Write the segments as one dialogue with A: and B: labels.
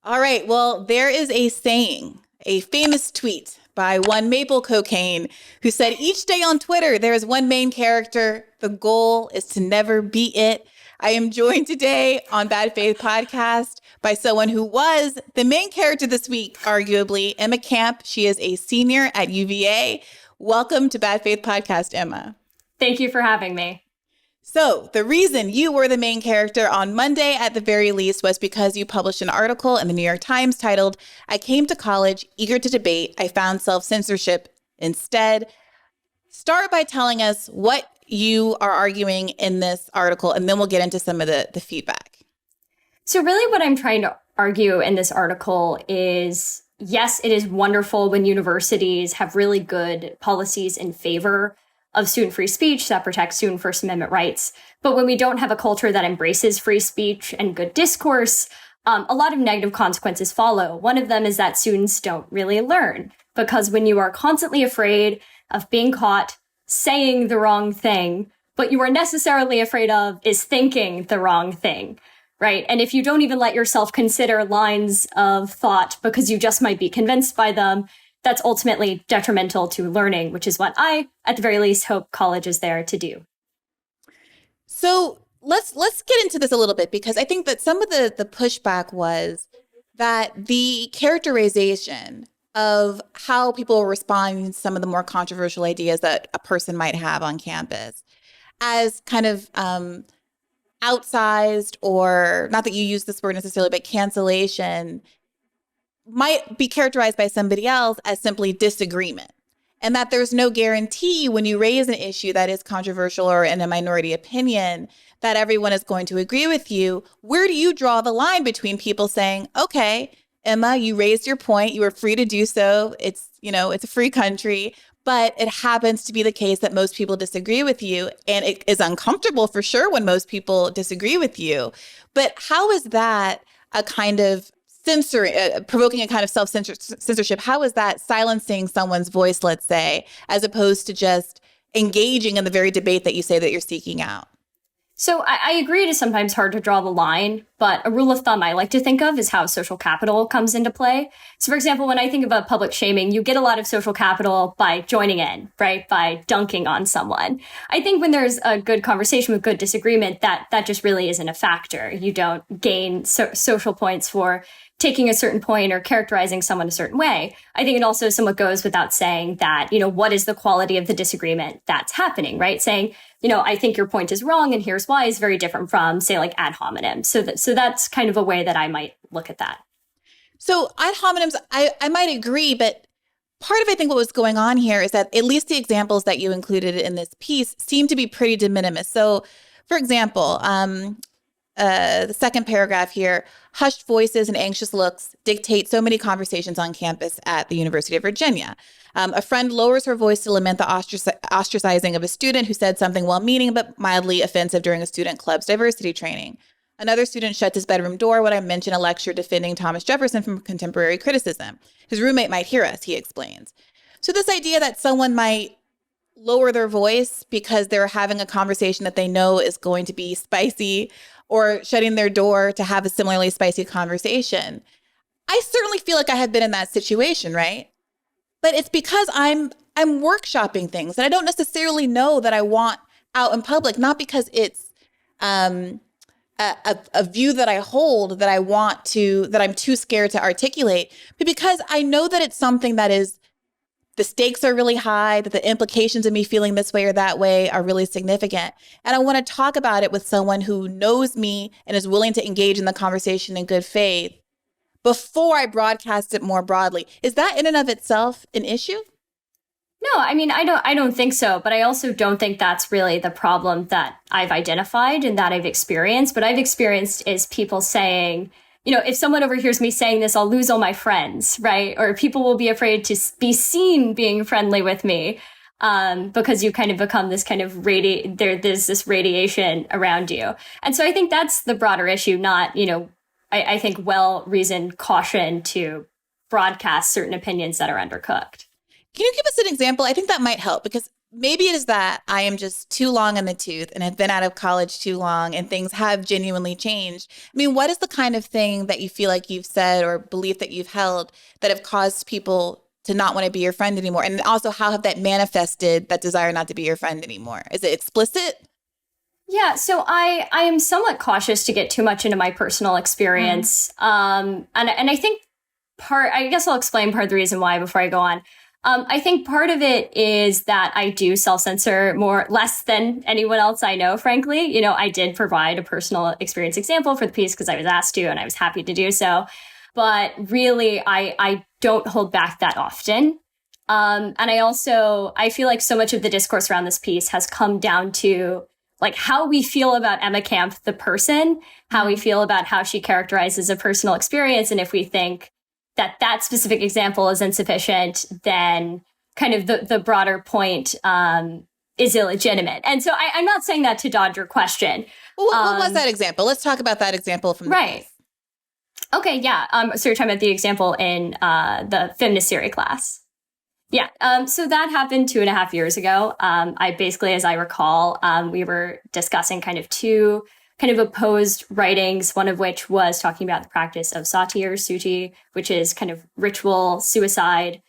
A: All right. Well, there is a saying, a famous tweet by one Maple Cocaine, who said, each day on Twitter, there is one main character. The goal is to never be it. I am joined today on Bad Faith Podcast by someone who was the main character this week, arguably, Emma Camp. She is a senior at UVA. Welcome to Bad Faith Podcast, Emma.
B: Thank you for having me.
A: So the reason you were the main character on Monday, at the very least, was because you published an article in the New York Times titled, "I came to college eager to debate. I found self-censorship instead." Start by telling us what you are arguing in this article, and then we'll get into some of the feedback.
B: So really what I'm trying to argue in this article is, yes, it is wonderful when universities have really good policies in favor of student free speech that protects student First Amendment rights. But when we don't have a culture that embraces free speech and good discourse, a lot of negative consequences follow. One of them is that students don't really learn, because when you are constantly afraid of being caught saying the wrong thing, what you are necessarily afraid of is thinking the wrong thing, right? And if you don't even let yourself consider lines of thought because you just might be convinced by them, that's ultimately detrimental to learning, which is what I, at the very least, hope college is there to do.
A: So let's get into this a little bit, because I think that some of the pushback was that the characterization of how people respond to some of the more controversial ideas that a person might have on campus as kind of outsized, or not that you use this word necessarily, but cancellation, might be characterized by somebody else as simply disagreement. And that there's no guarantee when you raise an issue that is controversial or in a minority opinion that everyone is going to agree with you. Where do you draw the line between people saying, okay, Emma, you raised your point, you were free to do so, it's a free country, but it happens to be the case that most people disagree with you, and it is uncomfortable for sure when most people disagree with you. But how is that a kind of provoking a kind of self-censorship? How is that silencing someone's voice, let's say, as opposed to just engaging in the very debate that you say that you're seeking out?
B: So I agree it is sometimes hard to draw the line, but a rule of thumb I like to think of is how social capital comes into play. So for example, when I think about public shaming, you get a lot of social capital by joining in, right? By dunking on someone. I think when there's a good conversation with good disagreement, that just really isn't a factor. You don't gain social points for taking a certain point or characterizing someone a certain way. I think it also somewhat goes without saying that, what is the quality of the disagreement that's happening, right? Saying, I think your point is wrong and here's why is very different from, say, like ad hominem. So that's kind of a way that I might look at that.
A: So ad hominems, I might agree, but part of, I think, what was going on here is that at least the examples that you included in this piece seem to be pretty de minimis. So, for example, the second paragraph here, hushed voices and anxious looks dictate so many conversations on campus at the University of Virginia. A friend lowers her voice to lament the ostracizing of a student who said something well-meaning but mildly offensive during a student club's diversity training. Another student shuts his bedroom door when I mention a lecture defending Thomas Jefferson from contemporary criticism. His roommate might hear us, he explains. So this idea that someone might lower their voice because they're having a conversation that they know is going to be spicy, or shutting their door to have a similarly spicy conversation. I certainly feel like I have been in that situation, right? But it's because I'm workshopping things that I don't necessarily know that I want out in public, not because it's a view that I hold that that I'm too scared to articulate, but because I know that it's something that is, the stakes are really high, that the implications of me feeling this way or that way are really significant. And I want to talk about it with someone who knows me and is willing to engage in the conversation in good faith before I broadcast it more broadly. Is that in and of itself an issue?
B: No, I mean, I don't think so, but I also don't think that's really the problem that I've identified and that I've experienced. What I've experienced is people saying, if someone overhears me saying this, I'll lose all my friends, right? Or people will be afraid to be seen being friendly with me because you kind of become this kind of there's this radiation around you. And so I think that's the broader issue, not, I think well-reasoned caution to broadcast certain opinions that are undercooked.
A: Can you give us an example? I think that might help, because maybe it is that I am just too long in the tooth and have been out of college too long and things have genuinely changed. I mean, what is the kind of thing that you feel like you've said or belief that you've held that have caused people to not want to be your friend anymore? And also, how have that manifested that desire not to be your friend anymore? Is it explicit?
B: Yeah, so I am somewhat cautious to get too much into my personal experience. And I think I guess I'll explain part of the reason why before I go on. I think part of it is that I do self-censor less than anyone else I know, frankly. You know, I did provide a personal experience example for the piece because I was asked to, and I was happy to do so. But really, I don't hold back that often. And I feel like so much of the discourse around this piece has come down to like how we feel about Emma Camp, the person, how we feel about how she characterizes a personal experience. And if we think that specific example is insufficient, then kind of the broader point is illegitimate. And so I'm not saying that to dodge your question.
A: Well, what was that example? Let's talk about that example from the piece.
B: Okay, yeah. So you're talking about the example in the feminist theory class. Yeah. So that happened 2.5 years ago. I basically, as I recall, we were discussing kind of two kind of opposed writings, one of which was talking about the practice of sati or suji, which is kind of ritual suicide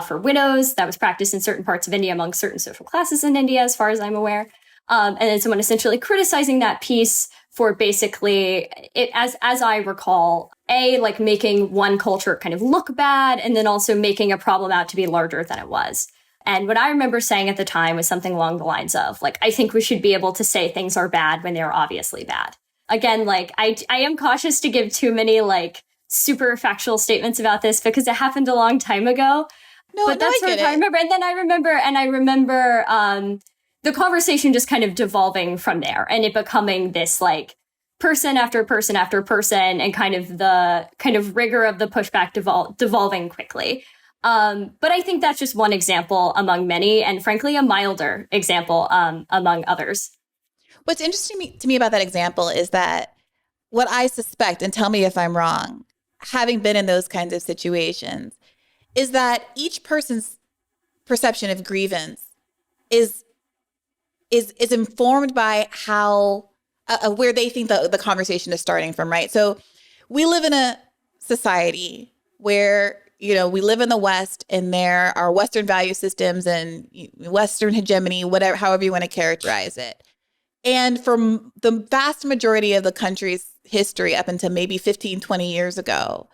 B: for widows that was practiced in certain parts of India among certain social classes in India, as far as I'm aware. And then someone essentially criticizing that piece for basically, it as I recall, like making one culture kind of look bad, and then also making a problem out to be larger than it was. And what I remember saying at the time was something along the lines of, like, I think we should be able to say things are bad when they're obviously bad. Again, like, I am cautious to give too many, like, super factual statements about this because it happened a long time ago. But that's sort of how I remember. And then I remember the conversation just kind of devolving from there and it becoming this, like, person after person after person and kind of the kind of rigor of the pushback devolving quickly. But I think that's just one example among many, and frankly, a milder example among others.
A: What's interesting to me about that example is that what I suspect, and tell me if I'm wrong, having been in those kinds of situations, is that each person's perception of grievance is informed by how where they think the conversation is starting from, right? So we live in a society where, you know, we live in the West and there are Western value systems and Western hegemony, whatever, however you want to characterize it. And from the vast majority of the country's history up until maybe 15, 20 years ago,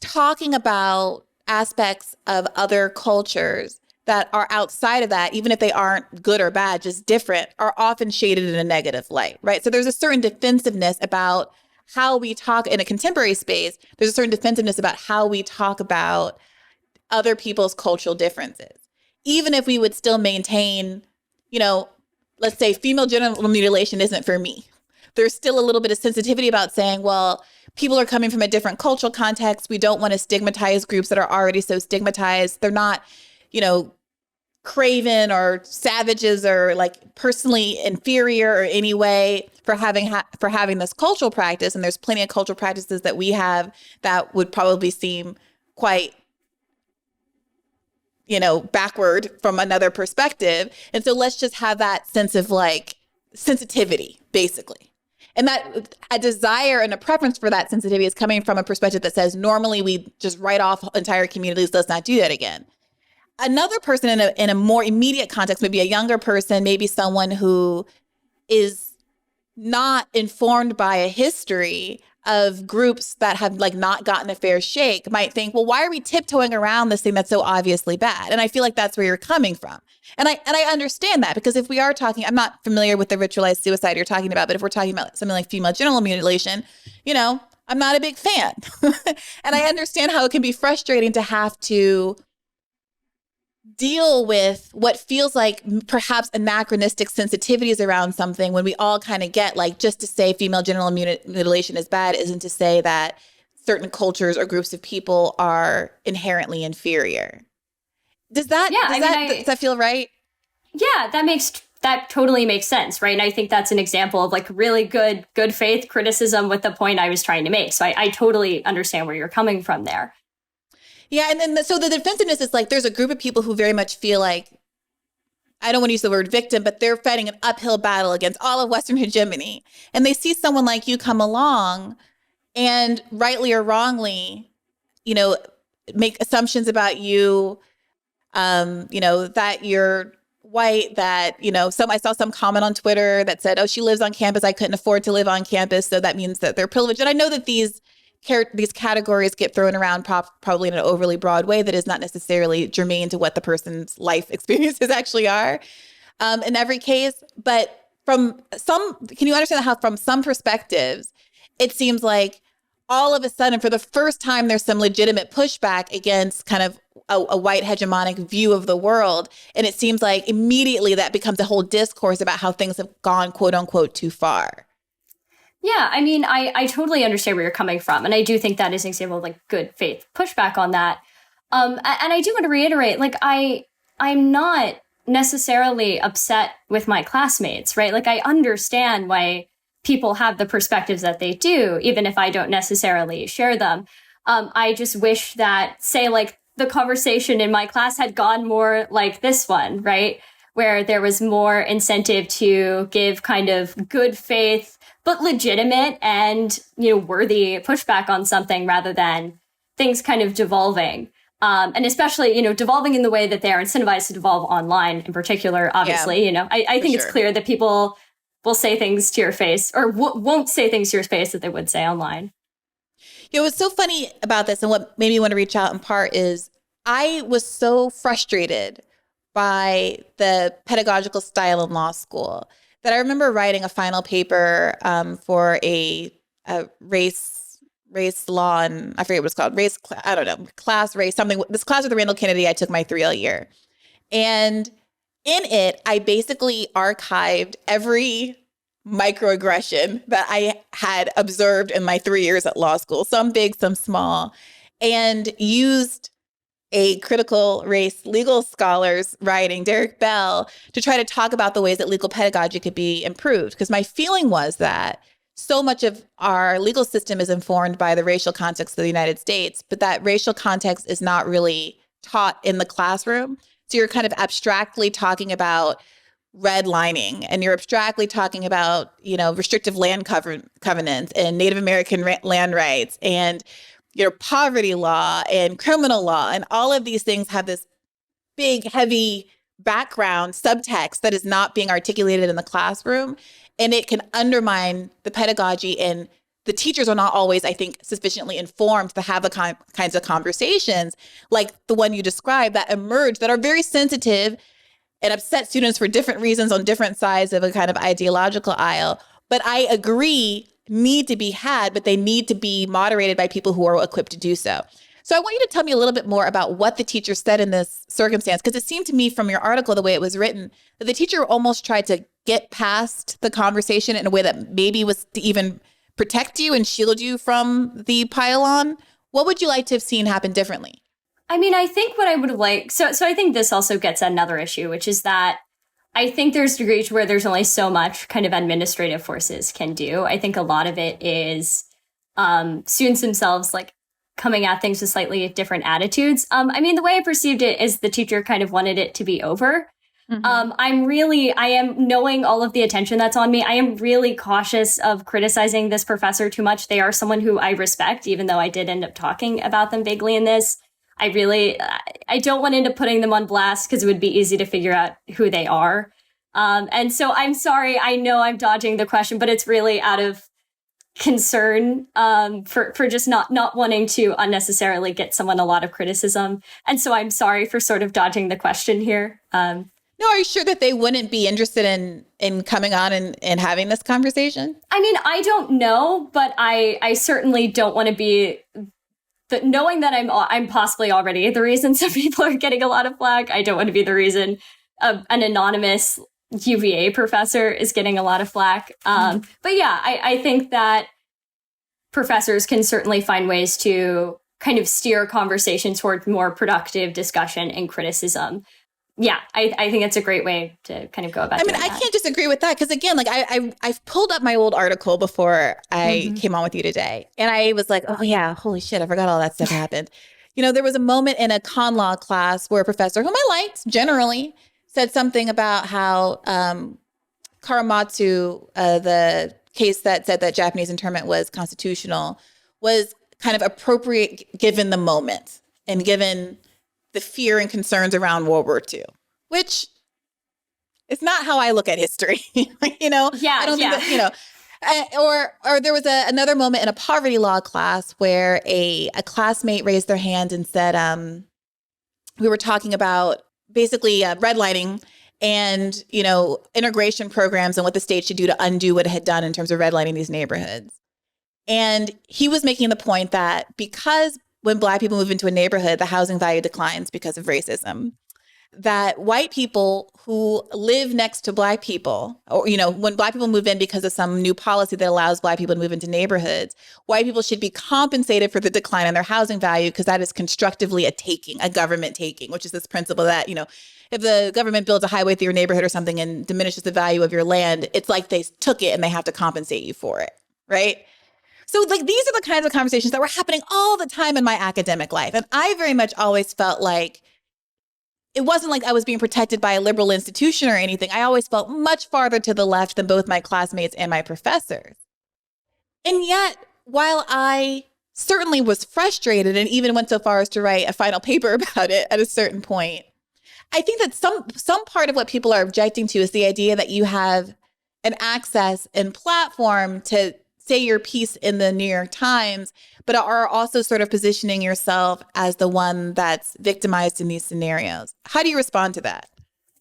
A: talking about aspects of other cultures that are outside of that, even if they aren't good or bad, just different, are often shaded in a negative light, right? So there's a certain defensiveness about how we talk in a contemporary space. There's a certain defensiveness about how we talk about other people's cultural differences. Even if we would still maintain, you know, let's say female genital mutilation isn't for me. There's still a little bit of sensitivity about saying, well, people are coming from a different cultural context. We don't want to stigmatize groups that are already so stigmatized. They're not, you know, craven or savages or like personally inferior or any way for having this cultural practice. And there's plenty of cultural practices that we have that would probably seem quite, you know, backward from another perspective. And so let's just have that sense of like sensitivity, basically. And that a desire and a preference for that sensitivity is coming from a perspective that says, normally we just write off entire communities. Let's not do that again. Another person in a more immediate context, maybe a younger person, maybe someone who is not informed by a history of groups that have like not gotten a fair shake, might think, well, why are we tiptoeing around this thing that's so obviously bad? And I feel like that's where you're coming from. And I understand that, because if we are talking, I'm not familiar with the ritualized suicide you're talking about, but if we're talking about something like female genital mutilation, you know, I'm not a big fan. And I understand how it can be frustrating to have to deal with what feels like perhaps anachronistic sensitivities around something, when we all kind of get like, just to say female genital mutilation is bad isn't to say that certain cultures or groups of people are inherently inferior. Does that feel right?
B: Yeah, that totally makes sense, right? And I think that's an example of like really good faith criticism with the point I was trying to make. So I totally understand where you're coming from there.
A: Yeah, and then so the defensiveness is like, there's a group of people who very much feel like I don't want to use the word victim, but they're fighting an uphill battle against all of Western hegemony. And they see someone like you come along and rightly or wrongly, make assumptions about you, that you're white, that, I saw some comment on Twitter that said, oh, she lives on campus. I couldn't afford to live on campus. So that means that they're privileged. And I know that these categories get thrown around probably in an overly broad way that is not necessarily germane to what the person's life experiences actually are in every case. But can you understand how from some perspectives, it seems like all of a sudden, for the first time, there's some legitimate pushback against kind of a white hegemonic view of the world. And it seems like immediately that becomes a whole discourse about how things have gone, quote unquote, too far.
B: Yeah, I mean, I totally understand where you're coming from. And I do think that is an example of like good faith pushback on that. And I do want to reiterate, like, I'm not necessarily upset with my classmates, right? Like, I understand why people have the perspectives that they do, even if I don't necessarily share them. I just wish that, say, like, the conversation in my class had gone more like this one, right? Where there was more incentive to give kind of good faith, but legitimate and, worthy pushback on something rather than things kind of devolving. And especially, devolving in the way that they are incentivized to devolve online in particular, obviously. Yeah, I think it's clear that people will say things to your face or won't say things to your face that they would say online.
A: What's so funny about this and what made me want to reach out in part is I was so frustrated by the pedagogical style in law school that I remember writing a final paper for a race law, and I forget what it's called, class race, something. This class with the Randall Kennedy, I took my 3L year. And in it, I basically archived every microaggression that I had observed in my 3 years at law school, some big, some small, and used a critical race legal scholar's writing, Derek Bell, to try to talk about the ways that legal pedagogy could be improved. Because my feeling was that so much of our legal system is informed by the racial context of the United States, but that racial context is not really taught in the classroom. So you're kind of abstractly talking about redlining, and you're abstractly talking about, restrictive land covenants and Native American land rights and poverty law and criminal law. And all of these things have this big, heavy background subtext that is not being articulated in the classroom. And it can undermine the pedagogy, and the teachers are not always, I think, sufficiently informed to have the kinds of conversations like the one you described that emerge that are very sensitive and upset students for different reasons on different sides of a kind of ideological aisle. But I agree, need to be had, but they need to be moderated by people who are equipped to do so. So I want you to tell me a little bit more about what the teacher said in this circumstance, because it seemed to me from your article, the way it was written, that the teacher almost tried to get past the conversation in a way that maybe was to even protect you and shield you from the pile-on. What would you like to have seen happen differently?
B: I mean, I think what I would have liked, so I think this also gets at another issue, which is that I think there's degrees where there's only so much kind of administrative forces can do. I think a lot of it is students themselves like coming at things with slightly different attitudes. I mean, the way I perceived it is the teacher kind of wanted it to be over. Mm-hmm. I am knowing all of the attention that's on me. I am really cautious of criticizing this professor too much. They are someone who I respect, even though I did end up talking about them vaguely in this. I don't want into putting them on blast because it would be easy to figure out who they are. And so I'm sorry. I know I'm dodging the question, but it's really out of concern for just not wanting to unnecessarily get someone a lot of criticism. And so I'm sorry for sort of dodging the question here.
A: No, are you sure that they wouldn't be interested in coming on and having this conversation?
B: I mean, I don't know, but I certainly don't want to be... But knowing that I'm possibly already the reason some people are getting a lot of flack, I don't want to be the reason an anonymous UVA professor is getting a lot of flack. But yeah, I think that professors can certainly find ways to kind of steer conversation toward more productive discussion and criticism. Yeah, I think it's a great way to kind of go about it. I mean,
A: I can't disagree with that because, again, like I've pulled up my old article before I came on with you today. And I was like, oh, yeah, holy shit, I forgot all that stuff happened. There was a moment in a con law class where a professor, whom I liked generally, said something about how Karamatsu, the case that said that Japanese internment was constitutional, was kind of appropriate given the moment and given the fear and concerns around World War II, which is not how I look at history.
B: Yeah,
A: I don't think that, or there was another moment in a poverty law class where a classmate raised their hand and said, we were talking about basically redlining and, integration programs and what the state should do to undo what it had done in terms of redlining these neighborhoods. And he was making the point that because when Black people move into a neighborhood, the housing value declines because of racism, that white people who live next to Black people, or, when Black people move in because of some new policy that allows Black people to move into neighborhoods, white people should be compensated for the decline in their housing value because that is constructively a government taking, which is this principle that, if the government builds a highway through your neighborhood or something and diminishes the value of your land, it's like they took it and they have to compensate you for it, right? So these are the kinds of conversations that were happening all the time in my academic life. And I very much always felt like it wasn't like I was being protected by a liberal institution or anything. I always felt much farther to the left than both my classmates and my professors. And yet, while I certainly was frustrated and even went so far as to write a final paper about it at a certain point, I think that some part of what people are objecting to is the idea that you have an access and platform to say your piece in the New York Times, but are also sort of positioning yourself as the one that's victimized in these scenarios. How do you respond to that?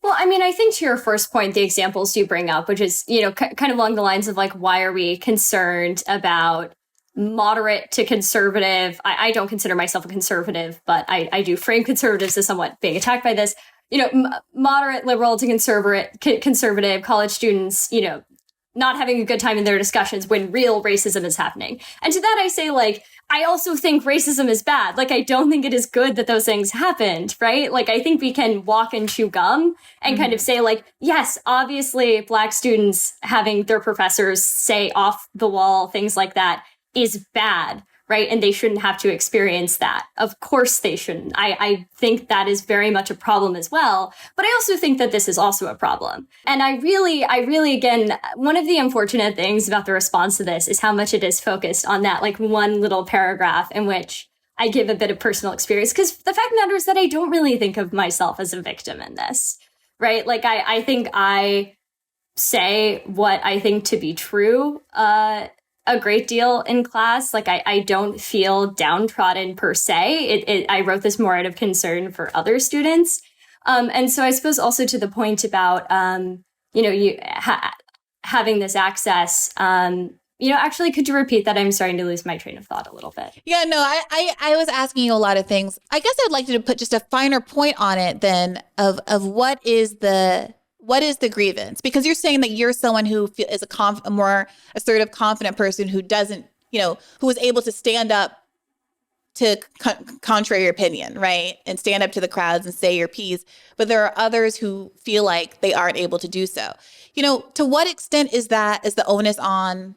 B: Well, I mean, I think to your first point, the examples you bring up, which is, kind of along the lines of like, why are we concerned about moderate to conservative? I don't consider myself a conservative, but I do frame conservatives as somewhat being attacked by this. Moderate liberal to conservative college students, not having a good time in their discussions when real racism is happening. And to that I say, I also think racism is bad. I don't think it is good that those things happened, right? I think we can walk and chew gum and kind of say, yes, obviously Black students having their professors say off the wall things like that is bad, right? And they shouldn't have to experience that. Of course they shouldn't. I think that is very much a problem as well. But I also think that this is also a problem. And I really, again, one of the unfortunate things about the response to this is how much it is focused on that one little paragraph in which I give a bit of personal experience. Because the fact matters is that I don't really think of myself as a victim in this, right? I think I say what I think to be true, a great deal in class. I don't feel downtrodden per se. I wrote this more out of concern for other students. And so I suppose also to the point about, having this access, actually, could you repeat that? I'm starting to lose my train of thought a little bit.
A: Yeah, no, I was asking you a lot of things. I guess I'd like you to put just a finer point on it then of what is the grievance? Because you're saying that you're someone who is a more assertive, confident person who doesn't, who is able to stand up to contrary your opinion, right? And stand up to the crowds and say your piece. But there are others who feel like they aren't able to do so. To what extent is the onus on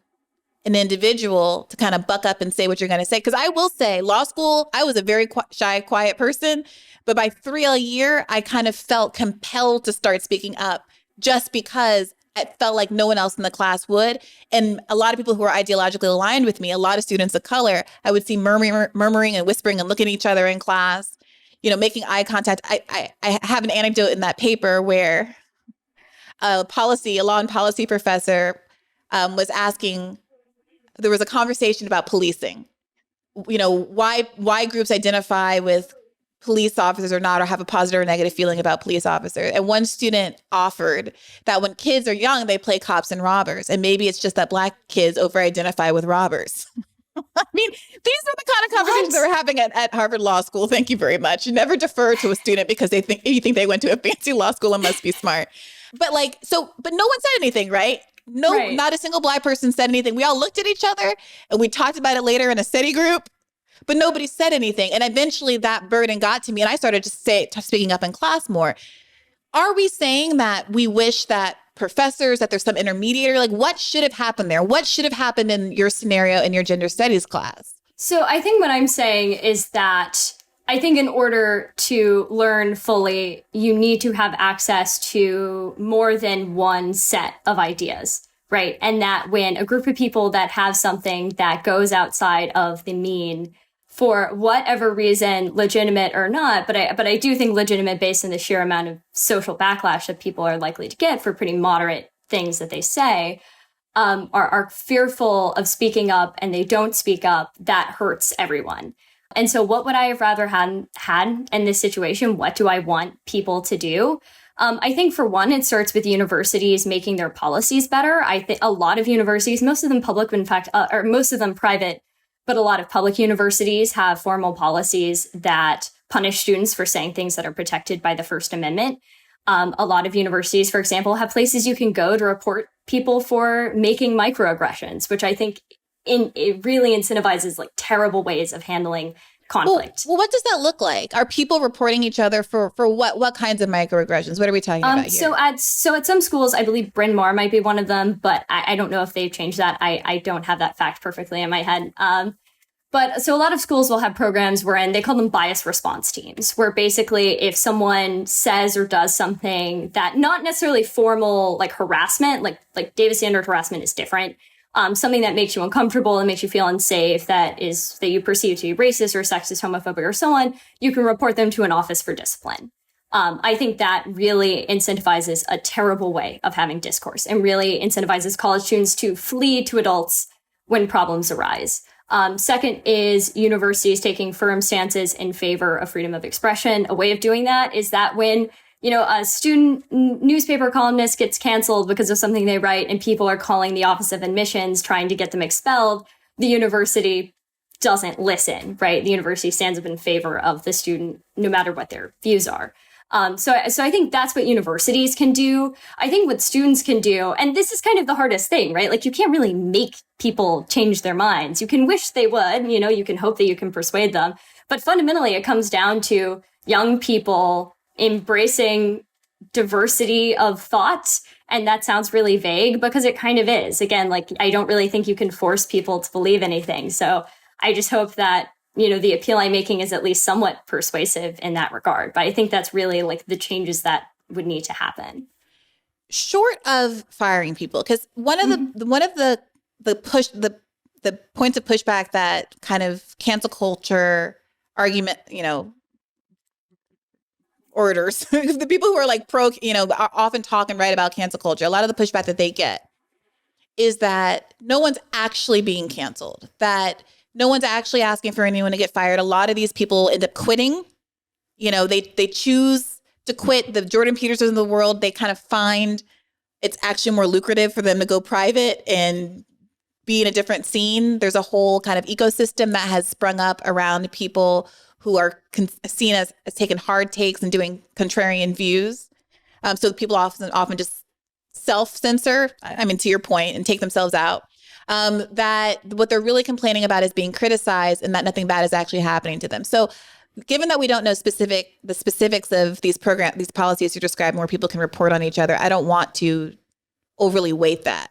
A: an individual to kind of buck up and say what you're going to say? Because I will say, law school, I was a very shy, quiet person. But by 3 a year, I kind of felt compelled to start speaking up just because it felt like no one else in the class would. And a lot of people who are ideologically aligned with me, a lot of students of color, I would see murmuring and whispering and looking at each other in class, making eye contact. I have an anecdote in that paper where a law and policy professor was asking, there was a conversation about policing, why groups identify with police officers or not, or have a positive or negative feeling about police officers. And one student offered that when kids are young, they play cops and robbers. And maybe it's just that Black kids over-identify with robbers. I mean, these are the kind of conversations that we're having at Harvard Law School. Thank you very much. Never defer to a student because you think they went to a fancy law school and must be smart. But but no one said anything, right? No, right. Not a single Black person said anything. We all looked at each other and we talked about it later in a study group. But nobody said anything. And eventually that burden got to me and I started speaking up in class more. Are we saying that we wish that professors, that there's some intermediary, what should have happened there? What should have happened in your scenario in your gender studies class?
B: So I think what I'm saying is that I think in order to learn fully, you need to have access to more than one set of ideas, right? And that when a group of people that have something that goes outside of the mean, for whatever reason, legitimate or not, but I do think legitimate based on the sheer amount of social backlash that people are likely to get for pretty moderate things that they say, are fearful of speaking up and they don't speak up, that hurts everyone. And so what would I have rather had in this situation? What do I want people to do? I think for one, it starts with universities making their policies better. I think a lot of universities, most of them public, in fact, or most of them private, but a lot of public universities have formal policies that punish students for saying things that are protected by the First Amendment. A lot of universities, for example, have places you can go to report people for making microaggressions, which I think it really incentivizes like terrible ways of handling conflict.
A: Well, what does that look like? Are people reporting each other for what kinds of microaggressions? What are we talking about here?
B: So at some schools, I believe Bryn Mawr might be one of them, but I don't know if they've changed that. I don't have that fact perfectly in my head. But so a lot of schools will have programs wherein they call them bias response teams, where basically if someone says or does something that not necessarily formal, like harassment, like Davis standard harassment is different. Something that makes you uncomfortable and makes you feel unsafe, that you perceive to be racist or sexist, homophobic, or so on, you can report them to an office for discipline. I think that really incentivizes a terrible way of having discourse and really incentivizes college students to flee to adults when problems arise. Second is universities taking firm stances in favor of freedom of expression. A way of doing that is that when a student newspaper columnist gets canceled because of something they write and people are calling the Office of Admissions trying to get them expelled, the university doesn't listen, right? The university stands up in favor of the student no matter what their views are. So I think that's what universities can do. I think what students can do, and this is kind of the hardest thing, right? Like you can't really make people change their minds. You can wish they would, you can hope that you can persuade them. But fundamentally, it comes down to young people embracing diversity of thought. And that sounds really vague because it kind of is. Again, like I don't really think you can force people to believe anything. So I just hope that the appeal I'm making is at least somewhat persuasive in that regard. But I think that's really like the changes that would need to happen.
A: Short of firing people, because one of the points of pushback that kind of cancel culture argument, orators, the people who are like pro, are often talk and write about cancel culture. A lot of the pushback that they get is that no one's actually being canceled, that no one's actually asking for anyone to get fired. A lot of these people end up quitting. They choose to quit. The Jordan Petersons of the world, they kind of find it's actually more lucrative for them to go private and be in a different scene. There's a whole kind of ecosystem that has sprung up around people who are seen as taking hard takes and doing contrarian views. So people often just self-censor, to your point, and take themselves out. That what they're really complaining about is being criticized and that nothing bad is actually happening to them. So given that we don't know the specifics of these policies you're describing where people can report on each other, I don't want to overly weight that.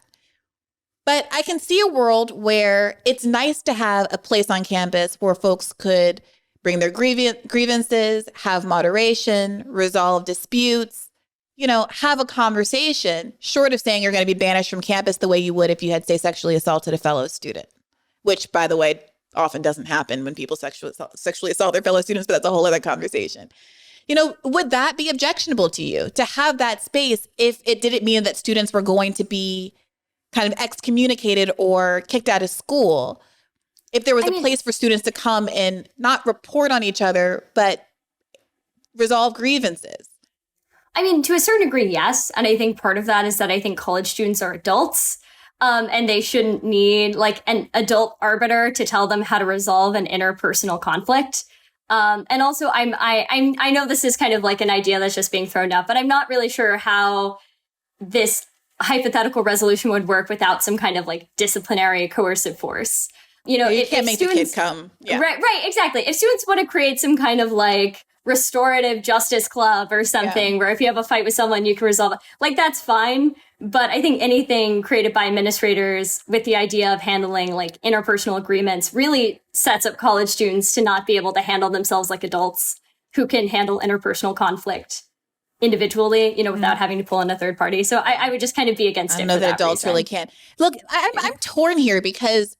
A: But I can see a world where it's nice to have a place on campus where folks could bring their grievances, have moderation, resolve disputes, have a conversation, short of saying you're going to be banished from campus the way you would if you had, say, sexually assaulted a fellow student, which, by the way, often doesn't happen when people sexually assault their fellow students, but that's a whole other conversation. Would that be objectionable to you to have that space if it didn't mean that students were going to be kind of excommunicated or kicked out of school? If there was a place for students to come and not report on each other, but resolve grievances?
B: To a certain degree, yes. And I think part of that is that I think college students are adults, and they shouldn't need like an adult arbiter to tell them how to resolve an interpersonal conflict. And also I know this is kind of like an idea that's just being thrown out, but I'm not really sure how this hypothetical resolution would work without some kind of like disciplinary coercive force.
A: You can't make the kid come. Yeah.
B: Right, exactly. If students want to create some kind of like restorative justice club or something where if you have a fight with someone, you can resolve it. Like, that's fine. But I think anything created by administrators with the idea of handling like interpersonal agreements really sets up college students to not be able to handle themselves like adults who can handle interpersonal conflict individually, without having to pull in a third party. So I would just kind of be against it. I know that
A: adults
B: reason.
A: Really can't. Look, I'm torn here because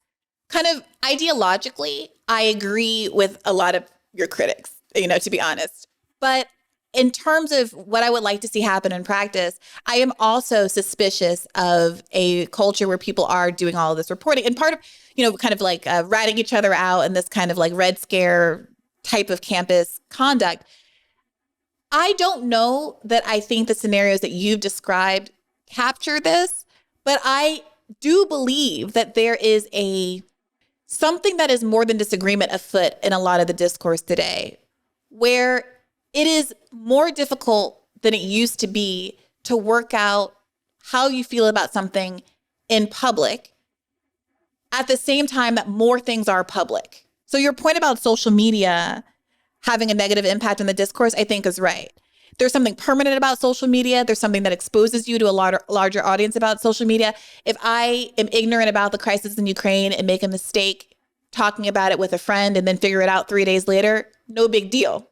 A: kind of ideologically, I agree with a lot of your critics, to be honest. But in terms of what I would like to see happen in practice, I am also suspicious of a culture where people are doing all of this reporting. And part of, kind of like ratting each other out and this kind of like Red Scare type of campus conduct. I don't know that I think the scenarios that you've described capture this, but I do believe that there is something that is more than disagreement afoot in a lot of the discourse today, where it is more difficult than it used to be to work out how you feel about something in public at the same time that more things are public. So your point about social media having a negative impact on the discourse, I think is right. There's something permanent about social media. There's something that exposes you to a larger audience about social media. If I am ignorant about the crisis in Ukraine and make a mistake talking about it with a friend and then figure it out 3 days later, no big deal.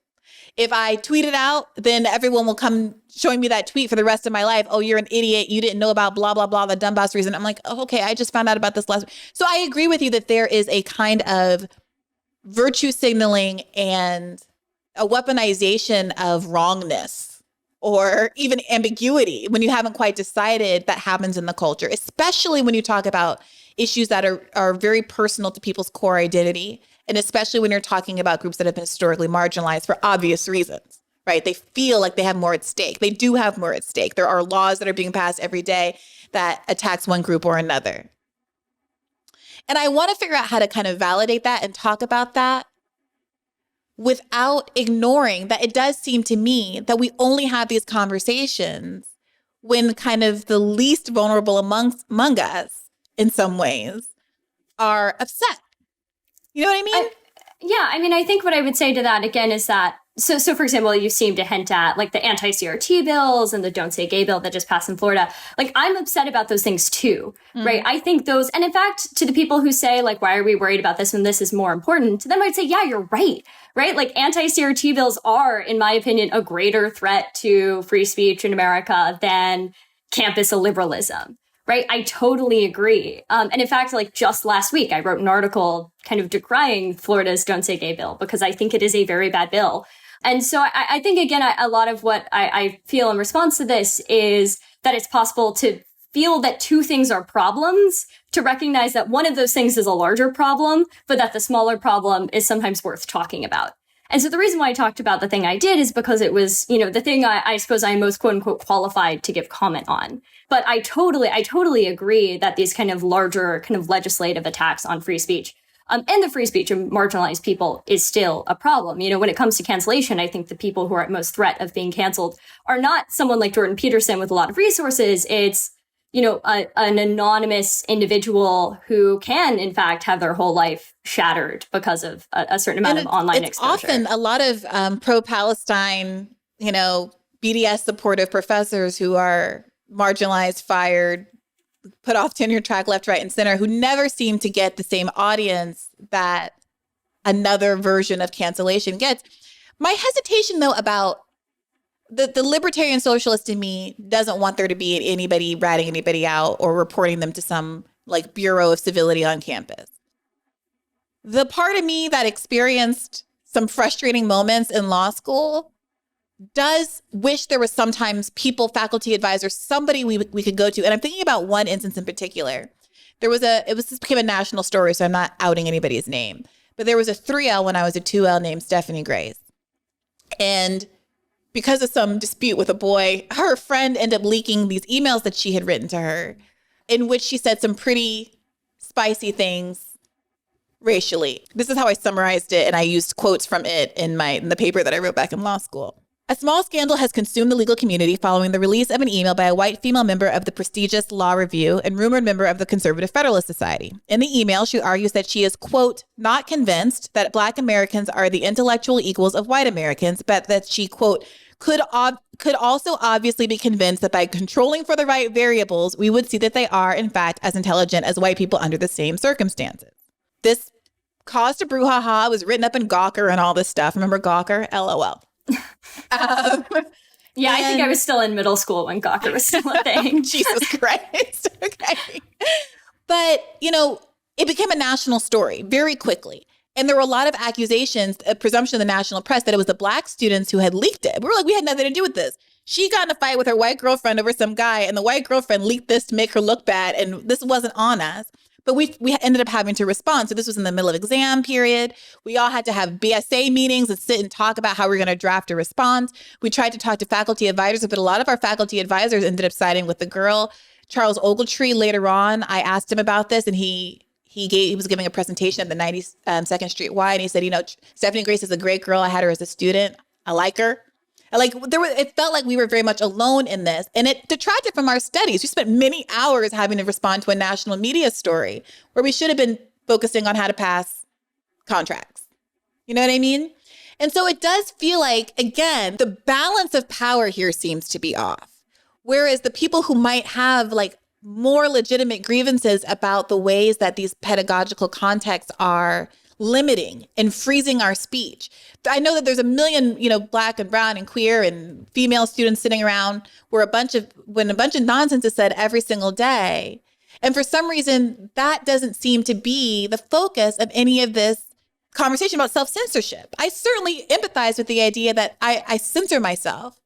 A: If I tweet it out, then everyone will come showing me that tweet for the rest of my life. Oh, you're an idiot. You didn't know about blah, blah, blah, the Donbass reason. I'm like, oh, okay, I just found out about this last week. So I agree with you that there is a kind of virtue signaling and a weaponization of wrongness or even ambiguity when you haven't quite decided that happens in the culture, especially when you talk about issues that are very personal to people's core identity. And especially when you're talking about groups that have been historically marginalized for obvious reasons, right? They feel like they have more at stake. They do have more at stake. There are laws that are being passed every day that attacks one group or another. And I want to figure out how to kind of validate that and talk about that without ignoring that it does seem to me that we only have these conversations when kind of the least vulnerable among us, in some ways, are upset. You know what I mean?
B: I think what I would say to that again is that, so for example, you seem to hint at like the anti-CRT bills and the Don't Say Gay bill that just passed in Florida. Like, I'm upset about those things too, right? I think those, and in fact, to the people who say like, why are we worried about this when this is more important? To them, I'd say, yeah, you're right? Like, anti-CRT bills are, in my opinion, a greater threat to free speech in America than campus illiberalism. Right. I totally agree. And in fact, like just last week, I wrote an article kind of decrying Florida's Don't Say Gay bill because I think it is a very bad bill. And so I think, again, a lot of what I feel in response to this is that it's possible to feel that two things are problems, to recognize that one of those things is a larger problem, but that the smaller problem is sometimes worth talking about. And so the reason why I talked about the thing I did is because it was, the thing I suppose I'm most quote unquote qualified to give comment on. But I totally agree that these kind of larger kind of legislative attacks on free speech and the free speech of marginalized people is still a problem. When it comes to cancellation, I think the people who are at most threat of being canceled are not someone like Jordan Peterson with a lot of resources. It's, an anonymous individual who can, in fact, have their whole life shattered because of a certain amount of online exposure.
A: It's often a lot of pro-Palestine, BDS supportive professors who are marginalized, fired, put off tenure track left, right, and center, who never seem to get the same audience that another version of cancellation gets. My hesitation, though, about the libertarian socialist in me doesn't want there to be anybody ratting anybody out or reporting them to some like Bureau of Civility on campus. The part of me that experienced some frustrating moments in law school does wish there was sometimes people, faculty advisors, somebody we could go to. And I'm thinking about one instance in particular. This became a national story, so I'm not outing anybody's name. But there was a 3L when I was a 2L named Stephanie Grace. And because of some dispute with a boy, her friend ended up leaking these emails that she had written to her in which she said some pretty spicy things racially. This is how I summarized it, and I used quotes from it in the paper that I wrote back in law school. A small scandal has consumed the legal community following the release of an email by a white female member of the prestigious Law Review and rumored member of the Conservative Federalist Society. In the email, she argues that she is, quote, not convinced that Black Americans are the intellectual equals of white Americans, but that she, quote, could also obviously be convinced that by controlling for the right variables, we would see that they are, in fact, as intelligent as white people under the same circumstances. This caused a brouhaha. It was written up in Gawker and all this stuff. Remember Gawker? LOL.
B: Yeah, I think I was still in middle school when Gawker was still a thing.
A: Jesus Christ. Okay. But, it became a national story very quickly. And there were a lot of accusations, a presumption of the national press that it was the Black students who had leaked it. We were like, we had nothing to do with this. She got in a fight with her white girlfriend over some guy, and the white girlfriend leaked this to make her look bad, and this wasn't on us. But we ended up having to respond. So this was in the middle of exam period. We all had to have BSA meetings and sit and talk about how we're going to draft a response. We tried to talk to faculty advisors, but a lot of our faculty advisors ended up siding with the girl. Charles Ogletree, later on, I asked him about this, and he was giving a presentation at the 92nd Street Y, and he said, Stephanie Grace is a great girl. I had her as a student. I like her. It felt like we were very much alone in this, and it detracted from our studies. We spent many hours having to respond to a national media story where we should have been focusing on how to pass contracts. You know what I mean? And so it does feel like, again, the balance of power here seems to be off. Whereas the people who might have more legitimate grievances about the ways that these pedagogical contexts are limiting and freezing our speech. I know that there's a million, Black and brown and queer and female students sitting around when a bunch of nonsense is said every single day. And for some reason, that doesn't seem to be the focus of any of this conversation about self-censorship. I certainly empathize with the idea that I censor myself.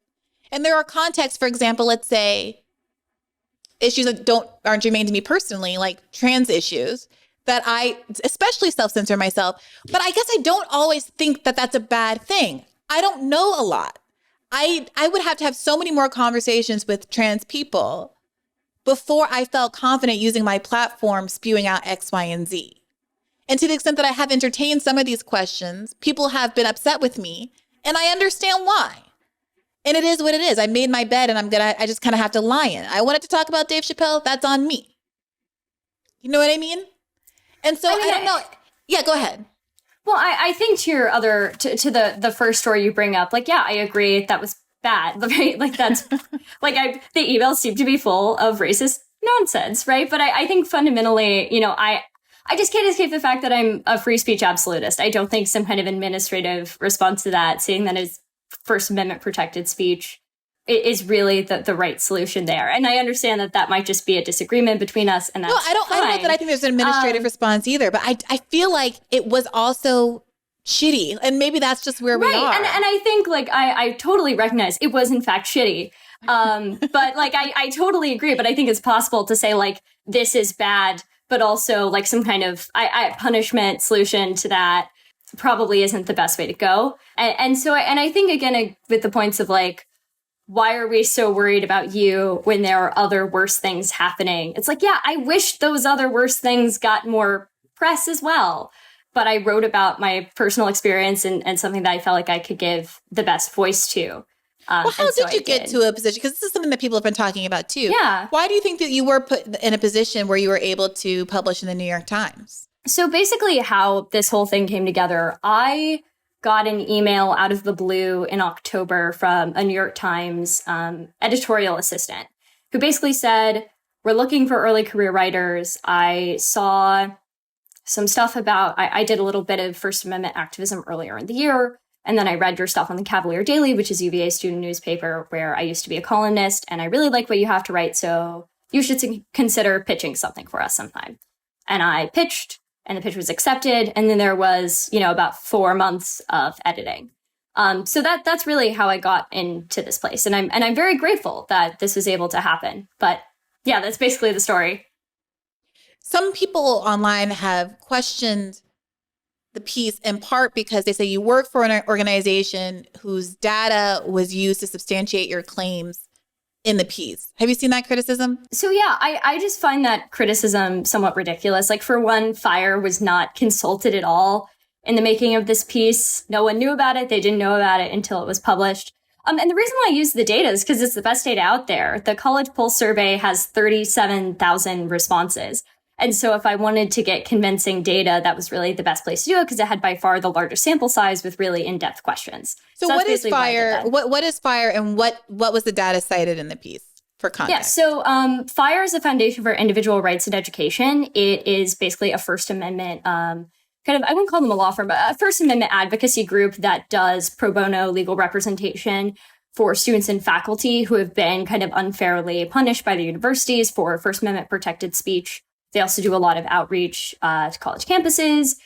A: And there are contexts, for example, let's say issues that aren't germane to me personally, like trans issues, that I especially self-censor myself. But I guess I don't always think that that's a bad thing. I don't know a lot. I would have to have so many more conversations with trans people before I felt confident using my platform spewing out X, Y, and Z. And to the extent that I have entertained some of these questions, people have been upset with me, and I understand why. And it is what it is. I made my bed, and I just kind of have to lie in it. I wanted to talk about Dave Chappelle. That's on me. You know what I mean? And so I don't know. Yeah, go ahead.
B: Well, I think to your to the first story you bring up, I agree that was bad. Right? That's the emails seem to be full of racist nonsense, right? But I think fundamentally, I just can't escape the fact that I'm a free speech absolutist. I don't think some kind of administrative response to that, seeing that as First Amendment protected speech, is really the right solution there. And I understand that might just be a disagreement between us, and that's
A: I don't know that I think there's an administrative response either, but I feel like it was also shitty, and maybe that's just where we are.
B: And I think I totally recognize it was in fact shitty. But I totally agree, but I think it's possible to say this is bad, but also some kind of punishment solution to that probably isn't the best way to go. And so I think again with the points of why are we so worried about you when there are other worse things happening? It's I wish those other worse things got more press as well. But I wrote about my personal experience and something that I felt like I could give the best voice to.
A: Well, how did you get to a position? Because this is something that people have been talking about too.
B: Yeah.
A: Why do you think that you were put in a position where you were able to publish in the New York Times?
B: So basically how this whole thing came together, I got an email out of the blue in October from a New York Times editorial assistant who basically said, we're looking for early career writers. I saw some stuff about, I did a little bit of First Amendment activism earlier in the year. And then I read your stuff on the Cavalier Daily, which is UVA student newspaper where I used to be a columnist. And I really like what you have to write. So you should consider pitching something for us sometime. And I pitched. And the pitch was accepted. And then there was, about 4 months of editing. So that's really how I got into this place. And I'm very grateful that this was able to happen. But yeah, that's basically the story.
A: Some people online have questioned the piece in part because they say you work for an organization whose data was used to substantiate your claims in the piece. Have you seen that criticism?
B: So yeah, I just find that criticism somewhat ridiculous. For one, FIRE was not consulted at all in the making of this piece. No one knew about it. They didn't know about it until it was published. And the reason why I use the data is because it's the best data out there. The College Pulse survey has 37,000 responses. And so if I wanted to get convincing data, that was really the best place to do it because it had by far the largest sample size with really in-depth questions.
A: So what is FIRE? What is FIRE and what was the data cited in the piece for context?
B: Yeah, so FIRE is a Foundation for Individual Rights in Education. It is basically a First Amendment I wouldn't call them a law firm, but a First Amendment advocacy group that does pro bono legal representation for students and faculty who have been kind of unfairly punished by the universities for First Amendment protected speech. They also do a lot of outreach to college campuses,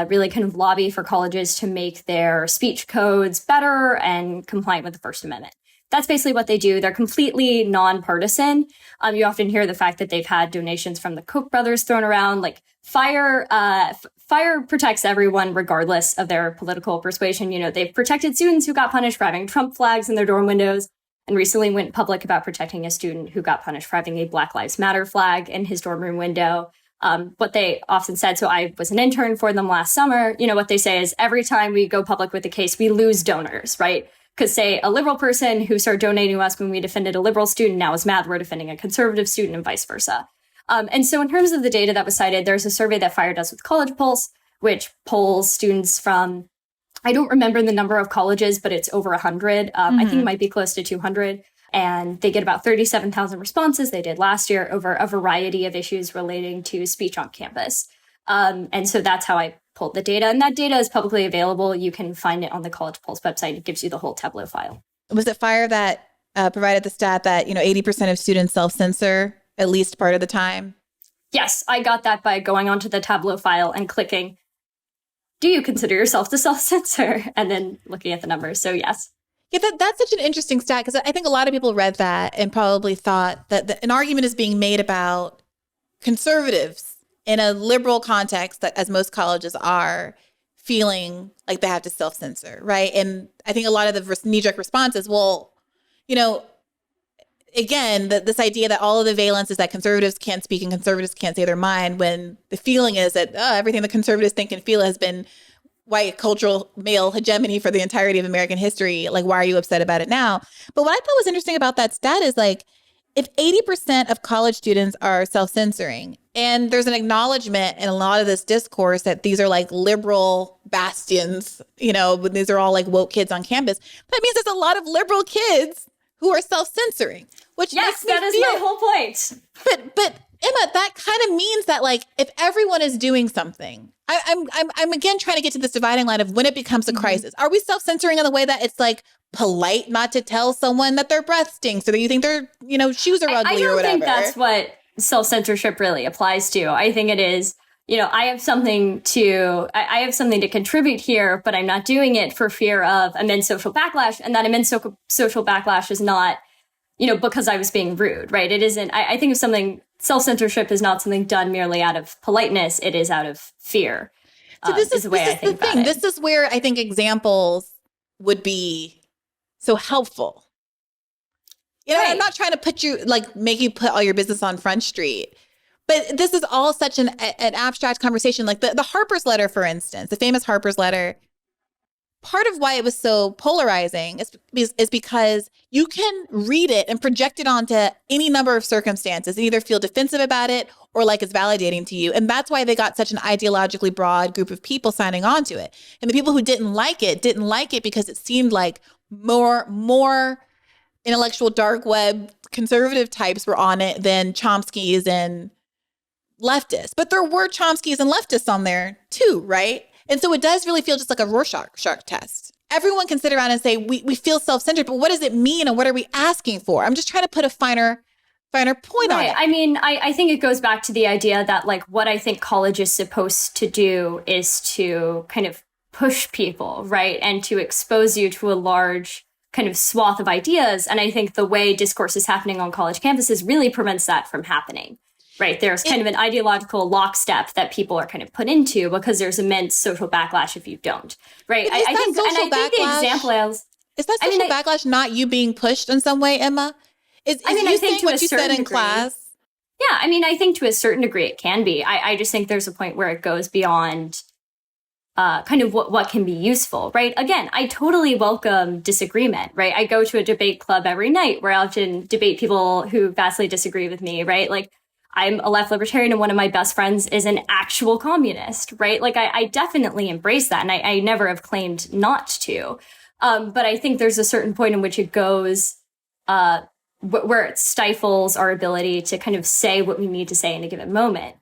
B: really kind of lobby for colleges to make their speech codes better and compliant with the First Amendment. That's basically what they do. They're completely nonpartisan. You often hear the fact that they've had donations from the Koch brothers thrown around. Like FIRE protects everyone regardless of their political persuasion. You know, they've protected students who got punished for having Trump flags in their dorm windows, and recently went public about protecting a student who got punished for having a Black Lives Matter flag in his dorm room window. What they often said, so I was an intern for them last summer, you know, what they say is every time we go public with a case, we lose donors, right? Because say a liberal person who started donating to us when we defended a liberal student now is mad we're defending a conservative student and vice versa. And so in terms of the data that was cited, there's a survey that FIRE does with College Pulse, which polls students from, I don't remember the number of colleges, but it's over 100. I think it might be close to 200. And they get about 37,000 responses they did last year over a variety of issues relating to speech on campus. And so that's how I pulled the data. And that data is publicly available. You can find it on the College Pulse website. It gives you the whole Tableau file.
A: Was it FIRE that provided the stat that, 80% of students self-censor at least part of the time?
B: Yes, I got that by going onto the Tableau file and clicking, do you consider yourself to self-censor? And then looking at the numbers. So yes.
A: Yeah, that's such an interesting stat because I think a lot of people read that and probably thought that an argument is being made about conservatives in a liberal context, that as most colleges are, feeling like they have to self-censor, right? And I think a lot of the knee-jerk response is, well, again, this idea that all of the valence is that conservatives can't speak and conservatives can't say their mind, when the feeling is that everything the conservatives think and feel has been white cultural male hegemony for the entirety of American history. Like, why are you upset about it now? But what I thought was interesting about that stat is like, if 80% of college students are self-censoring, and there's an acknowledgement in a lot of this discourse that these are like liberal bastions, these are all like woke kids on campus, that means there's a lot of liberal kids who are self-censoring, which
B: yes, that is my whole point.
A: But Emma, that kind of means that like if everyone is doing something, I'm again trying to get to this dividing line of when it becomes a crisis. Are we self-censoring in the way that it's like polite not to tell someone that their breath stinks or that you think their shoes are ugly or whatever? I don't
B: think that's what self-censorship really applies to. I think it is, I have something to contribute here, but I'm not doing it for fear of immense social backlash. And that immense social backlash is not, because I was being rude, right? It isn't, I think of something, self-censorship is not something done merely out of politeness. It is out of fear.
A: So this is the way I think about it. This is where I think examples would be so helpful. Right. I'm not trying to make you put all your business on Front Street. But this is all such an abstract conversation. Like the Harper's letter, for instance, the famous Harper's letter, part of why it was so polarizing is because you can read it and project it onto any number of circumstances and either feel defensive about it or like it's validating to you. And that's why they got such an ideologically broad group of people signing on to it. And the people who didn't like it because it seemed like more intellectual dark web conservative types were on it than Chomsky's and leftists. But there were Chomsky's and leftists on there too, right? And so it does really feel just like a Rorschach test. Everyone can sit around and say, we feel self-centered, but what does it mean and what are we asking for? I'm just trying to put a finer point on it.
B: I mean, I think it goes back to the idea that like what I think college is supposed to do is to kind of push people, right? And to expose you to a large kind of swath of ideas. And I think the way discourse is happening on college campuses really prevents that from happening. Right. There's kind of an ideological lockstep that people are kind of put into because there's immense social backlash if you don't. Right. I think the example is
A: that social backlash not you being pushed in some way, Emma? I think what you said in class.
B: Yeah. I mean, I think to a certain degree it can be. I just think there's a point where it goes beyond kind of what can be useful, right? Again, I totally welcome disagreement, right? I go to a debate club every night where I often debate people who vastly disagree with me, right? Like, I'm a left libertarian and one of my best friends is an actual communist, right? Like, I definitely embrace that, and I never have claimed not to. But I think there's a certain point in which it goes where it stifles our ability to kind of say what we need to say in a given moment.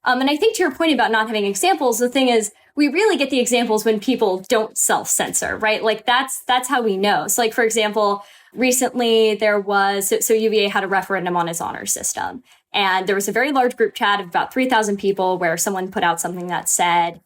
B: And I think to your point about not having examples, the thing is, we really get the examples when people don't self-censor, right? Like, that's how we know. So, like, for example, recently there was, so UVA had a referendum on its honor system. And there was a very large group chat of about 3,000 people where someone put out something that said,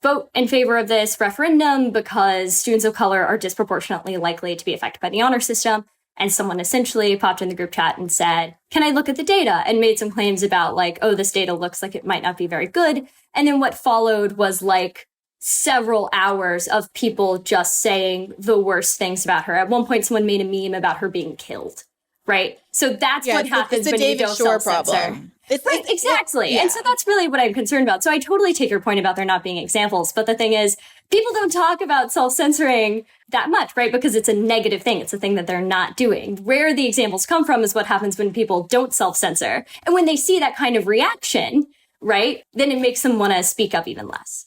B: vote in favor of this referendum because students of color are disproportionately likely to be affected by the honor system. And someone essentially popped in the group chat and said, can I look at the data? And made some claims about like, oh, this data looks like it might not be very good. And then what followed was like several hours of people just saying the worst things about her. At one point, someone made a meme about her being killed, right? So that's what happens when you don't self-censor. Right, exactly. Yeah. And so that's really what I'm concerned about. So I totally take your point about there not being examples. But the thing is, people don't talk about self-censoring that much, right? Because it's a negative thing. It's a thing that they're not doing. Where the examples come from is what happens when people don't self-censor. And when they see that kind of reaction, right, then it makes them want to speak up even less.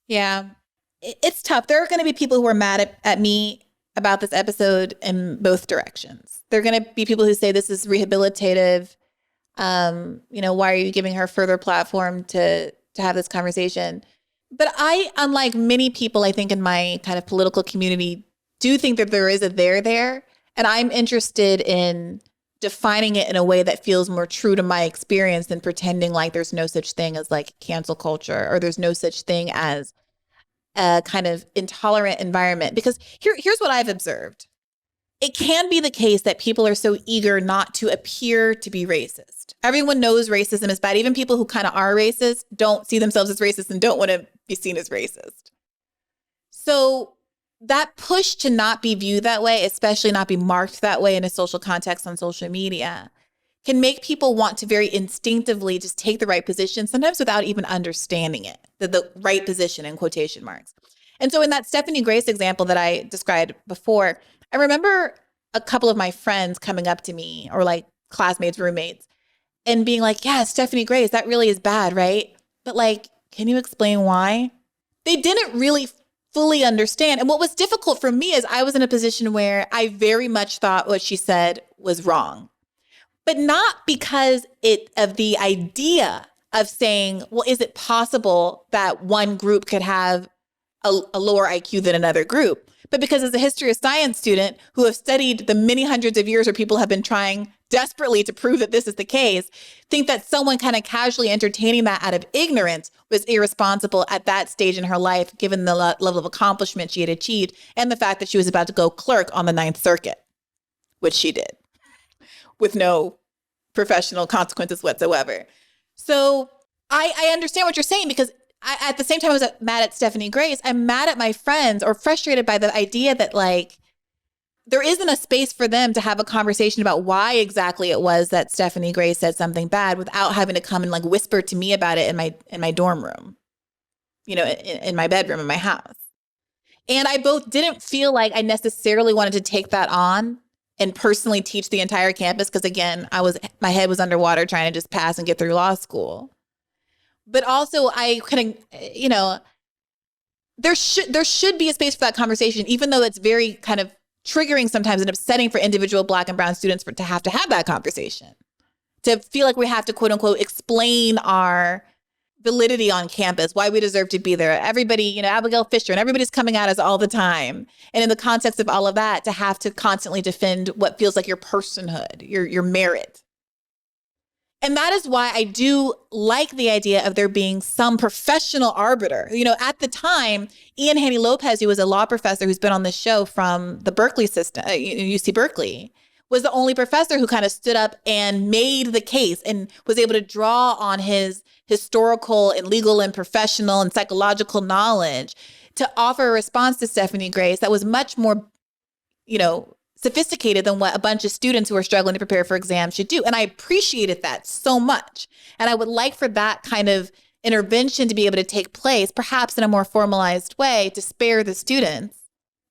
A: Yeah, it's tough. There are going to be people who are mad at me about this episode in both directions. There are going to be people who say this is rehabilitative. Why are you giving her further platform to have this conversation? But I, unlike many people, I think in my kind of political community, do think that there is a there. And I'm interested in defining it in a way that feels more true to my experience than pretending like there's no such thing as like cancel culture or there's no such thing as a kind of intolerant environment. Because here's what I've observed. It can be the case that people are so eager not to appear to be racist. Everyone knows racism is bad. Even people who kind of are racist don't see themselves as racist and don't want to be seen as racist. So that push to not be viewed that way, especially not be marked that way in a social context on social media, can make people want to very instinctively just take the right position, sometimes without even understanding it, the right position in quotation marks. And so in that Stephanie Grace example that I described before, I remember a couple of my friends coming up to me or like classmates, roommates, and being like, yeah, Stephanie Grace, that really is bad, right? But like, can you explain why? They didn't really fully understand. And what was difficult for me is I was in a position where I very much thought what she said was wrong, but not because of the idea of saying, well, is it possible that one group could have a lower IQ than another group? But because as a history of science student who have studied the many hundreds of years where people have been trying desperately to prove that this is the case, think that someone kind of casually entertaining that out of ignorance was irresponsible at that stage in her life, given the level of accomplishment she had achieved and the fact that she was about to go clerk on the Ninth Circuit, which she did with no professional consequences whatsoever. So I understand what you're saying, because at the same time I was mad at Stephanie Grace, I'm mad at my friends or frustrated by the idea that like there isn't a space for them to have a conversation about why exactly it was that Stephanie Grace said something bad without having to come and like whisper to me about it in my dorm room, in my bedroom in my house. And I both didn't feel like I necessarily wanted to take that on and personally teach the entire campus, because again, my head was underwater trying to just pass and get through law school. But also I couldn't, there should be a space for that conversation, even though it's very kind of triggering sometimes and upsetting for individual Black and brown students to have that conversation, to feel like we have to, quote unquote, explain our validity on campus, why we deserve to be there. Everybody, Abigail Fisher and everybody's coming at us all the time. And in the context of all of that, to have to constantly defend what feels like your personhood, your merit. And that is why I do like the idea of there being some professional arbiter. At the time, Ian Haney Lopez, who was a law professor who's been on this show from the Berkeley system, UC Berkeley, was the only professor who kind of stood up and made the case and was able to draw on his historical and legal and professional and psychological knowledge to offer a response to Stephanie Grace that was much more, sophisticated than what a bunch of students who are struggling to prepare for exams should do. And I appreciated that so much. And I would like for that kind of intervention to be able to take place, perhaps in a more formalized way to spare the students.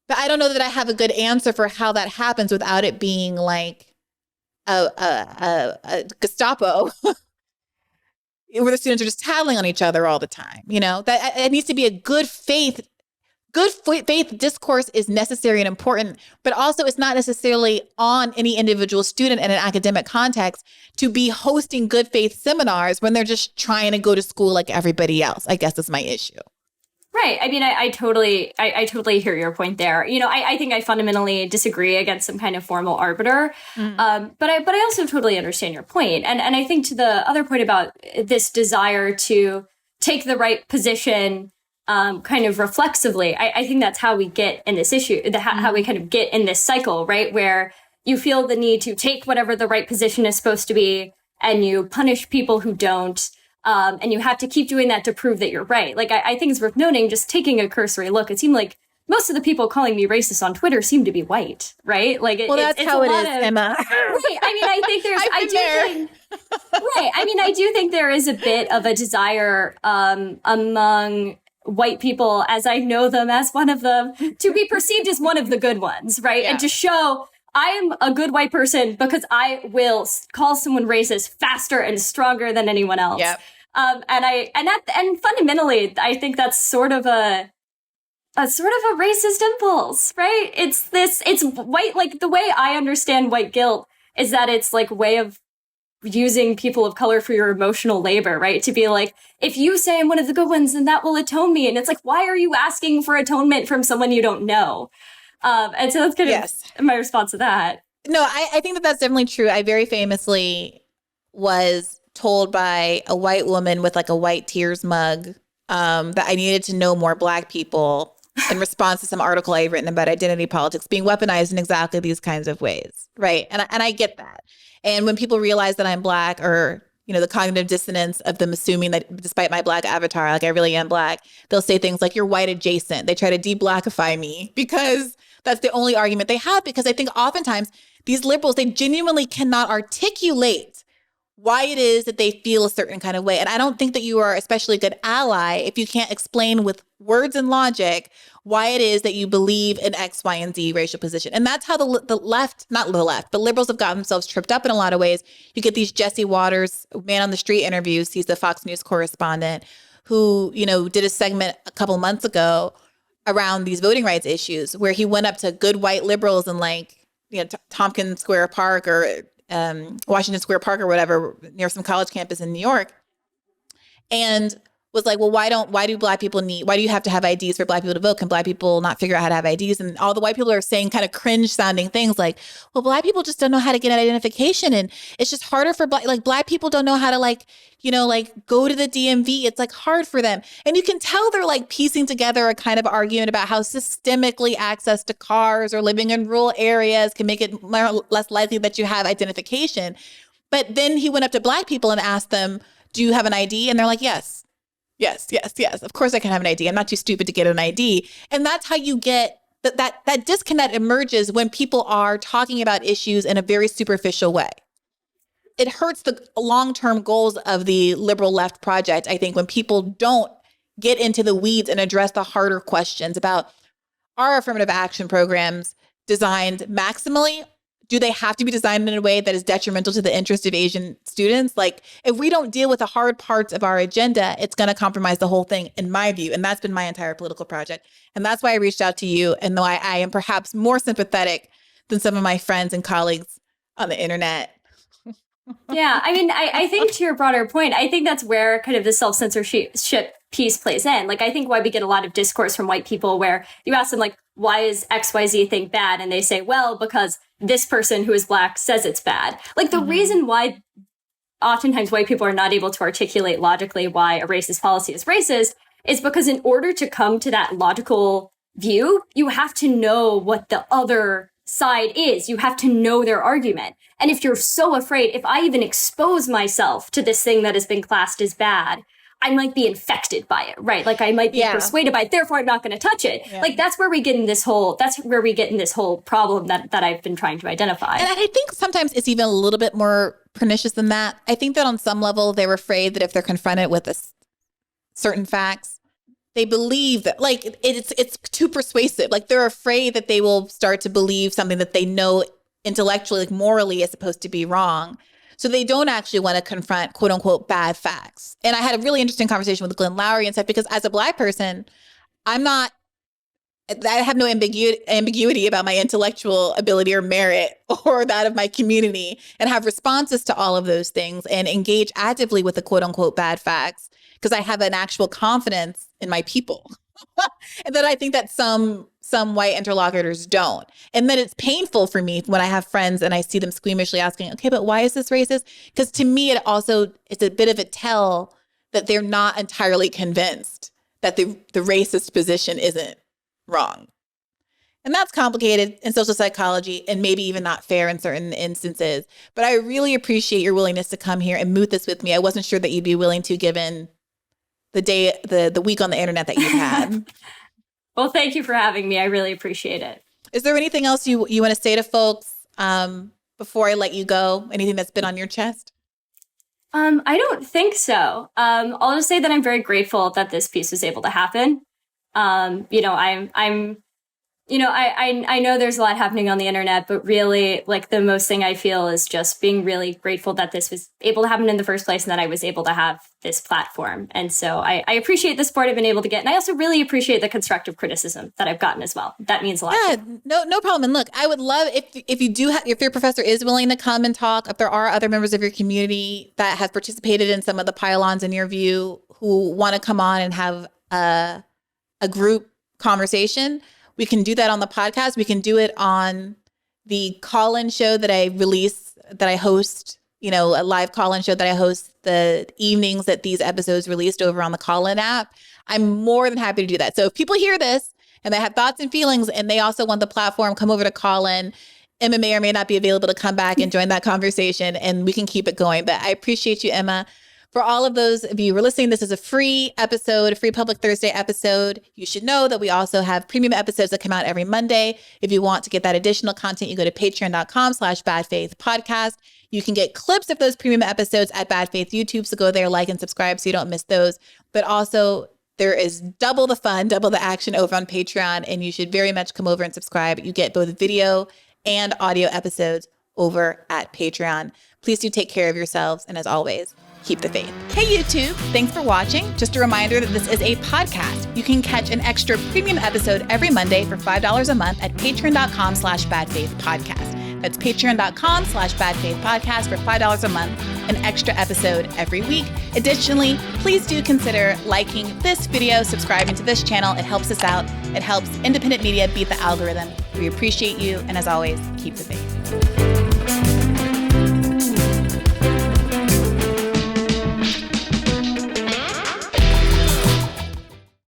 A: But I don't know that I have a good answer for how that happens without it being like a Gestapo where the students are just tattling on each other all the time. That it needs to be a good faith discourse is necessary and important, but also it's not necessarily on any individual student in an academic context to be hosting good faith seminars when they're just trying to go to school like everybody else, I guess is my issue.
B: Right. I mean, I totally hear your point there. I think I fundamentally disagree against some kind of formal arbiter. But I also totally understand your point. And I think to the other point about this desire to take the right position kind of reflexively, I think that's how we get in this issue, how we kind of get in this cycle, right? Where you feel the need to take whatever the right position is supposed to be and you punish people who don't. And you have to keep doing that to prove that you're right. Like, I think it's worth noting, just taking a cursory look, it seemed like most of the people calling me racist on Twitter seem to be white, right? Like,
A: that's how it is, Emma.
B: Right. I mean, I think there's, right. I mean, I do think there is a bit of a desire among white people, as I know them, as one of them, to be perceived as one of the good ones, right? Yeah. And to show I am a good white person because I will call someone racist faster and stronger than anyone else. Yep. And fundamentally, I think that's sort of a racist impulse, right? It's white, like the way I understand white guilt is that it's like a way of using people of color for your emotional labor, right? To be like, if you say I'm one of the good ones, then that will atone me. And it's like, why are you asking for atonement from someone you don't know? And so that's kind of my response to that.
A: No, I think that that's definitely true. I very famously was told by a white woman with like a white tears mug that I needed to know more Black people in response to some article I had written about identity politics being weaponized in exactly these kinds of ways, right? And I get that. And when people realize that I'm Black, or the cognitive dissonance of them assuming that despite my Black avatar, like I really am Black, they'll say things like, you're white adjacent. They try to de-Blackify me because that's the only argument they have. Because I think oftentimes these liberals, they genuinely cannot articulate why it is that they feel a certain kind of way. And I don't think that you are especially a good ally if you can't explain with words and logic why it is that you believe in X, Y, and Z racial position. And that's how the left, not the left, but liberals have gotten themselves tripped up in a lot of ways. You get these Jesse Waters man on the street interviews. He's the Fox News correspondent who, did a segment a couple months ago around these voting rights issues where he went up to good white liberals in Tompkins Square Park or Washington Square Park or whatever, near some college campus in New York, and was like, well, why do you have to have IDs for Black people to vote? Can Black people not figure out how to have IDs? And all the white people are saying kind of cringe sounding things like, well, Black people just don't know how to get an identification. And it's just harder for Black people don't know how to go to the DMV. It's like hard for them. And you can tell they're like piecing together a kind of argument about how systemically access to cars or living in rural areas can make it less likely that you have identification. But then he went up to Black people and asked them, do you have an ID? And they're like, yes. Yes. Of course I can have an ID. I'm not too stupid to get an ID. And that's how you get that disconnect emerges when people are talking about issues in a very superficial way. It hurts the long-term goals of the liberal left project, I think, when people don't get into the weeds and address the harder questions about, are affirmative action programs designed maximally? Do they have to be designed in a way that is detrimental to the interest of Asian students? Like, if we don't deal with the hard parts of our agenda, it's going to compromise the whole thing, in my view. And that's been my entire political project. And that's why I reached out to you. And though I am perhaps more sympathetic than some of my friends and colleagues on the internet.
B: Yeah, I mean, I think to your broader point, I think that's where kind of the self-censorship piece plays in. Like, I think why we get a lot of discourse from white people where you ask them, like, why is XYZ thing bad? And they say, well, because this person who is Black says it's bad. Like, the reason why oftentimes white people are not able to articulate logically why a racist policy is racist is because in order to come to that logical view, you have to know what the other side is. You have to know their argument. And if you're so afraid, if I even expose myself to this thing that has been classed as bad, I might be infected by it, right? Like, I might be persuaded by it, therefore I'm not going to touch it. Yeah. Like, that's where we get in this whole problem that I've been trying to identify.
A: And I think sometimes it's even a little bit more pernicious than that. I think that on some level, they're afraid that if they're confronted with certain facts. They believe that, like, it's too persuasive. Like, they're afraid that they will start to believe something that they know intellectually, like morally, is supposed to be wrong. So they don't actually want to confront, quote unquote, bad facts. And I had a really interesting conversation with Glenn Lowry and stuff, because as a Black person, I have no ambiguity about my intellectual ability or merit or that of my community, and have responses to all of those things and engage actively with the quote unquote bad facts, because I have an actual confidence in my people. And that I think that some white interlocutors don't. And then it's painful for me when I have friends and I see them squeamishly asking, okay, but why is this racist? Because to me, it's a bit of a tell that they're not entirely convinced that the racist position isn't wrong. And that's complicated in social psychology and maybe even not fair in certain instances. But I really appreciate your willingness to come here and moot this with me. I wasn't sure that you'd be willing to, given the week on the internet that you've had.
B: Well, thank you for having me. I really appreciate it.
A: Is there anything else you want to say to folks before I let you go? Anything that's been on your chest?
B: I don't think so. I'll just say that I'm very grateful that this piece was able to happen. I know there's a lot happening on the internet, but really, like, the most thing I feel is just being really grateful that this was able to happen in the first place and that I was able to have this platform. And so I appreciate the support I've been able to get. And I also really appreciate the constructive criticism that I've gotten as well. That means a lot.
A: Yeah, no problem. And look, I would love if your professor is willing to come and talk, if there are other members of your community that have participated in some of the pylons in your view who want to come on and have a group conversation, we can do that on the podcast. We can do it on the call-in show that I host, a live call-in show that I host the evenings that these episodes released over on the call-in app. I'm more than happy to do that. So if people hear this and they have thoughts and feelings and they also want the platform, come over to call-in. Emma may or may not be available to come back and join that conversation, and we can keep it going. But I appreciate you, Emma. For all of those of you who are listening, this is a free episode, a free Public Thursday episode. You should know that we also have premium episodes that come out every Monday. If you want to get that additional content, you go to patreon.com/badfaithpodcast. You can get clips of those premium episodes at Bad Faith YouTube. So go there, like, and subscribe so you don't miss those. But also, there is double the fun, double the action over on Patreon. And you should very much come over and subscribe. You get both video and audio episodes over at Patreon. Please do take care of yourselves. And as always, keep the faith. Hey, YouTube. Thanks for watching. Just a reminder that this is a podcast. You can catch an extra premium episode every Monday for $5 a month at patreon.com/badfaithpodcast. That's patreon.com/badfaithpodcast for $5 a month, an extra episode every week. Additionally, please do consider liking this video, subscribing to this channel. It helps us out. It helps independent media beat the algorithm. We appreciate you. And as always, keep the faith.